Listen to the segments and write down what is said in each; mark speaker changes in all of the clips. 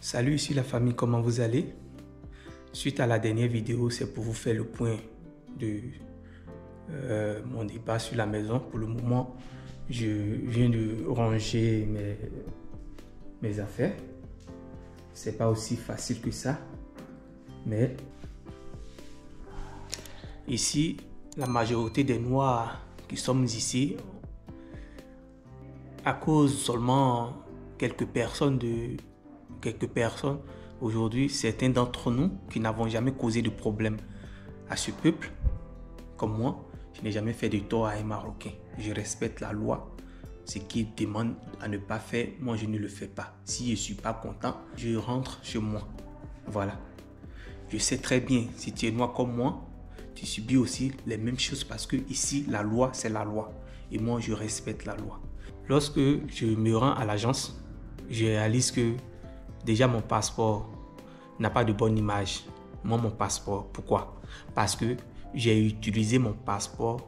Speaker 1: Salut, ici la famille, comment vous allez? Suite à la dernière vidéo, c'est pour vous faire le point de mon débat sur la maison. Pour le moment, je viens de ranger mes affaires. C'est pas aussi facile que ça, mais ici, la majorité des Noirs qui sommes ici, à cause seulement quelques personnes aujourd'hui, certains d'entre nous qui n'avons jamais causé de problème à ce peuple, comme moi, je n'ai jamais fait de tort à un Marocain. Je respecte la loi. Ce qu'il demande à ne pas faire, moi je ne le fais pas. Si je ne suis pas content, je rentre chez moi. Voilà. Je sais très bien, si tu es noir comme moi, tu subis aussi les mêmes choses parce que ici, la loi, c'est la loi. Et moi, je respecte la loi. Lorsque je me rends à l'agence, je réalise que déjà mon passeport n'a pas de bonne image. Moi, mon passeport, pourquoi? Parce que j'ai utilisé mon passeport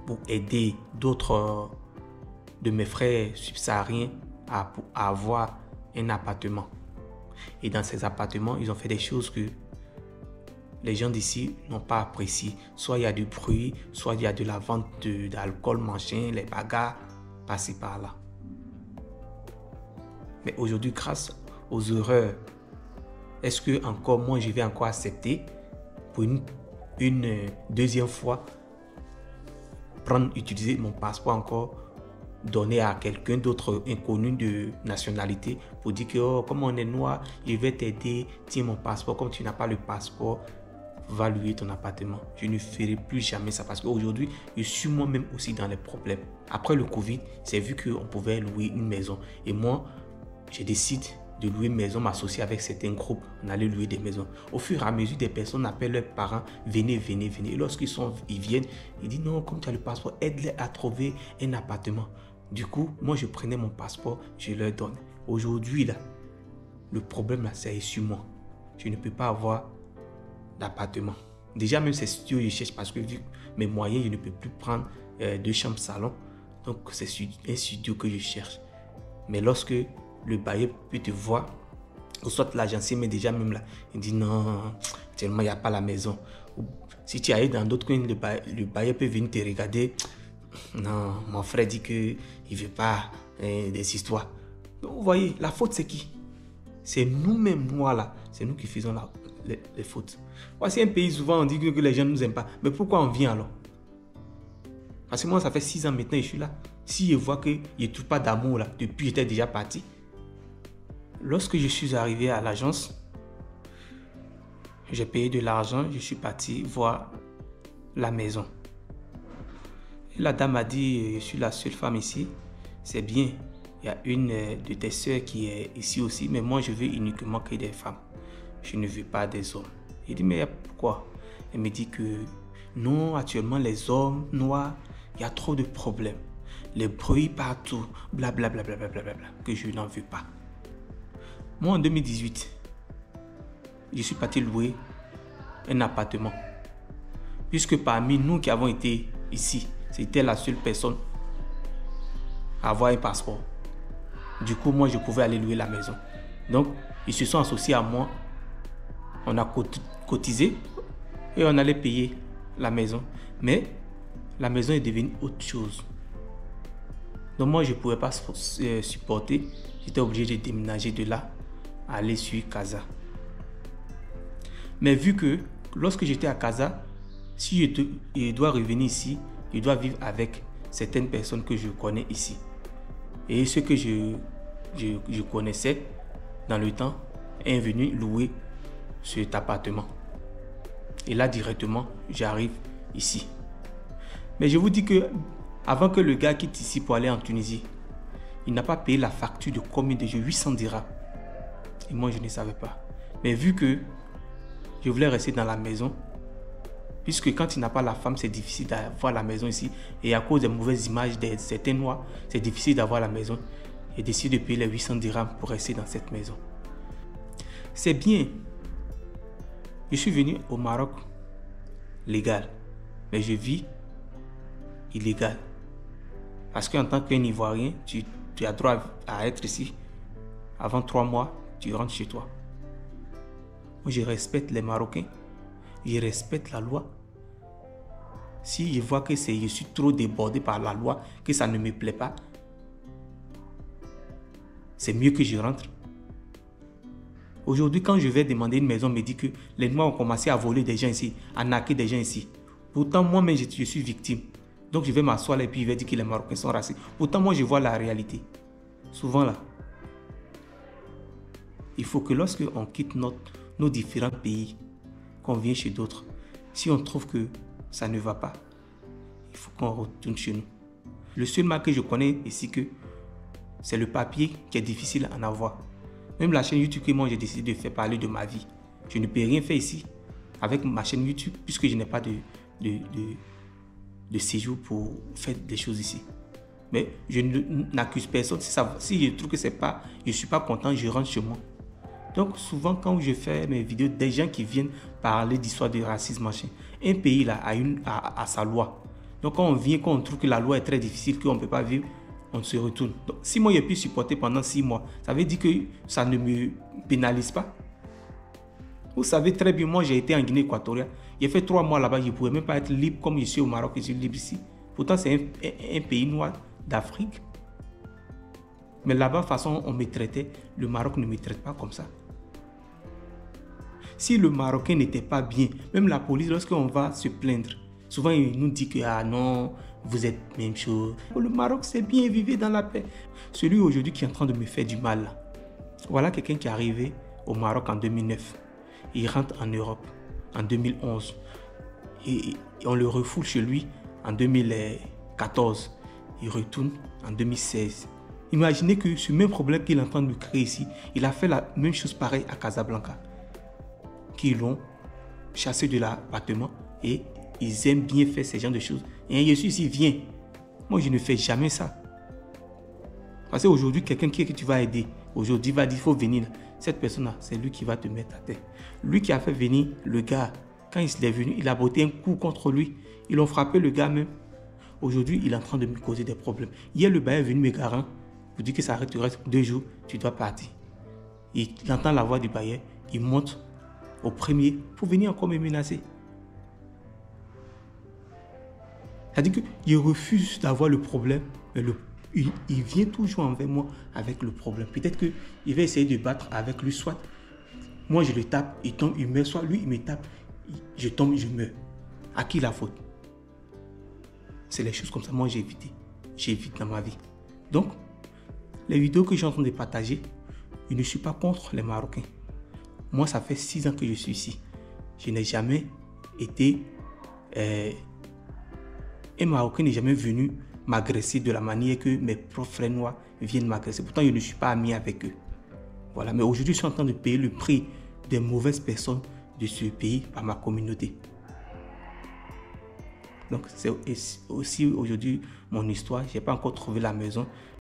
Speaker 1: pour aider d'autres de mes frères subsahariens à avoir un appartement. Et dans ces appartements, ils ont fait des choses que les gens d'ici n'ont pas apprécié. Soit il y a du bruit, soit il y a de la vente d'alcool, machin, les bagarres, passer par là. Mais aujourd'hui, grâce aux erreurs, est-ce que encore moi, je vais encore accepter pour une deuxième fois utiliser mon passeport encore, donner à quelqu'un d'autre inconnu de nationalité pour dire que oh, comme on est noir, je vais t'aider, tiens mon passeport, comme tu n'as pas le passeport, va louer ton appartement. Je ne ferai plus jamais ça parce qu'aujourd'hui, je suis moi-même aussi dans les problèmes. Après le Covid, c'est vu qu'on pouvait louer une maison. Et moi, je décide de louer une maison, m'associer avec certains groupes, on allait louer des maisons. Au fur et à mesure, des personnes appellent leurs parents, venez, venez, venez. Et lorsqu'ils viennent, ils disent non, comme tu as le passeport, aide-les à trouver un appartement. Du coup, moi, je prenais mon passeport, je leur donne. Aujourd'hui, là, le problème, là, c'est sur moi. Je ne peux pas avoir d'appartement. Déjà, même ces studios, je cherche parce que vu mes moyens, je ne peux plus prendre 2 chambres salon. Donc, c'est un studio que je cherche. Mais lorsque le bailleur peut te voir, ou soit l'agencier, mais déjà même là, il dit non, tellement il n'y a pas la maison. Ou, si tu ailles dans d'autres coins, le bailleur peut venir te regarder. Non, mon frère dit qu'il ne veut pas des histoires. Donc, vous voyez, la faute c'est qui? C'est nous-mêmes, noirs là. C'est nous qui faisons les fautes. Voici un pays, souvent on dit que les gens ne nous aiment pas. Mais pourquoi on vient alors? Parce que moi, ça fait 6 ans maintenant que je suis là. Si je vois qu'il n'y a tout pas d'amour là, depuis j'étais déjà parti. Lorsque je suis arrivé à l'agence, j'ai payé de l'argent, je suis parti voir la maison. Et la dame a dit, je suis la seule femme ici, c'est bien. Il y a une de tes soeurs qui est ici aussi, mais moi je veux uniquement que des femmes. Je ne veux pas des hommes. Il dit, mais pourquoi? Elle me dit que non, actuellement les hommes noirs, il y a trop de problèmes. Les bruits partout, blablabla, que je n'en veux pas. Moi, en 2018, je suis parti louer un appartement. Puisque parmi nous qui avons été ici, c'était la seule personne à avoir un passeport. Du coup, moi, je pouvais aller louer la maison. Donc, ils se sont associés à moi. On a cotisé et on allait payer la maison. Mais la maison est devenue autre chose. Donc, moi, je ne pouvais pas supporter. J'étais obligé de déménager de là, aller sur Casa. Mais vu que lorsque j'étais à Casa, si je dois revenir ici, je dois vivre avec certaines personnes que je connais ici. Et ceux que je connaissais dans le temps est venu louer cet appartement. Et là, directement, j'arrive ici. Mais je vous dis que avant que le gars quitte ici pour aller en Tunisie, il n'a pas payé la facture de combien de jours? 800 dirhams. Et moi, je ne savais pas. Mais vu que je voulais rester dans la maison, puisque quand il n'a pas la femme, c'est difficile d'avoir la maison ici. Et à cause des mauvaises images de certains noirs, c'est difficile d'avoir la maison. J'ai décidé de payer les 800 dirhams pour rester dans cette maison. C'est bien. Je suis venu au Maroc légal. Mais je vis illégal. Parce qu'en tant qu'un Ivoirien, tu as droit à être ici Avant 3 mois, tu rentres chez toi. Moi, je respecte les Marocains. Je respecte la loi. Si je vois que je suis trop débordé par la loi, que ça ne me plaît pas, c'est mieux que je rentre. Aujourd'hui, quand je vais demander une maison, on me dit que les Noirs ont commencé à voler des gens ici, à naquer des gens ici. Pourtant, moi-même, je suis victime. Donc, je vais m'asseoir là et puis je vais dire que les Marocains sont racistes. Pourtant, moi, je vois la réalité. Souvent là. Il faut que lorsque on quitte nos différents pays, qu'on vient chez d'autres, si on trouve que ça ne va pas, il faut qu'on retourne chez nous. Le seul mal que je connais ici, c'est le papier qui est difficile à en avoir. Même la chaîne YouTube que moi j'ai décidé de faire parler de ma vie. Je ne peux rien faire ici avec ma chaîne YouTube puisque je n'ai pas de séjour pour faire des choses ici. Mais je n'accuse personne. Si je trouve que je ne suis pas content, je rentre chez moi. Donc souvent quand je fais mes vidéos, des gens qui viennent parler d'histoire de racisme, machin, un pays là a sa loi. Donc quand on vient, quand on trouve que la loi est très difficile, qu'on ne peut pas vivre, on se retourne. Donc, si moi j'ai pu supporter pendant 6 mois, ça veut dire que ça ne me pénalise pas. Vous savez très bien, moi j'ai été en Guinée équatoriale. J'ai fait 3 mois là-bas, je ne pouvais même pas être libre comme je suis au Maroc, je suis libre ici. Pourtant c'est un pays noir d'Afrique. Mais là-bas, de toute façon, on me traitait. Le Maroc ne me traite pas comme ça. Si le Marocain n'était pas bien, même la police, lorsqu'on va se plaindre, souvent il nous dit que ah non, vous êtes même chose. Le Maroc c'est bien, vivez dans la paix. Celui aujourd'hui qui est en train de me faire du mal, voilà quelqu'un qui est arrivé au Maroc en 2009. Il rentre en Europe en 2011. Et on le refoule chez lui en 2014. Il retourne en 2016. Imaginez que ce même problème qu'il est en train de me créer ici, il a fait la même chose pareille à Casablanca. Qui l'ont chassé de l'appartement et ils aiment bien faire ce genre de choses. Et un Jésus, il vient. Moi, je ne fais jamais ça. Parce qu'aujourd'hui, quelqu'un que tu vas aider, aujourd'hui, va dire, il faut venir. Cette personne-là, c'est lui qui va te mettre à terre. Lui qui a fait venir le gars, quand il est venu, il a botté un coup contre lui. Ils l'ont frappé, le gars même. Aujourd'hui, il est en train de me causer des problèmes. Hier, le bailleur est venu me garant pour dire que ça arrête, tu restes 2 jours, tu dois partir. Il entend la voix du bailleur, il monte au premier pour venir encore me menacer. C'est-à-dire qu'il refuse d'avoir le problème, mais il vient toujours envers moi avec le problème. Peut-être qu'il va essayer de battre avec lui, soit moi je le tape, il tombe, il meurt, soit lui il me tape, je tombe, je meurs. À qui la faute? C'est les choses comme ça, moi j'évite dans ma vie. Donc, les vidéos que je suis en train de partager, je ne suis pas contre les Marocains. Moi, ça fait 6 ans que je suis ici. Je n'ai jamais été... un Marocain n'est jamais venu m'agresser de la manière que mes propres frères noirs viennent m'agresser. Pourtant, je ne suis pas ami avec eux. Voilà. Mais aujourd'hui, je suis en train de payer le prix des mauvaises personnes de ce pays par ma communauté. Donc, c'est aussi aujourd'hui mon histoire. Je n'ai pas encore trouvé la maison.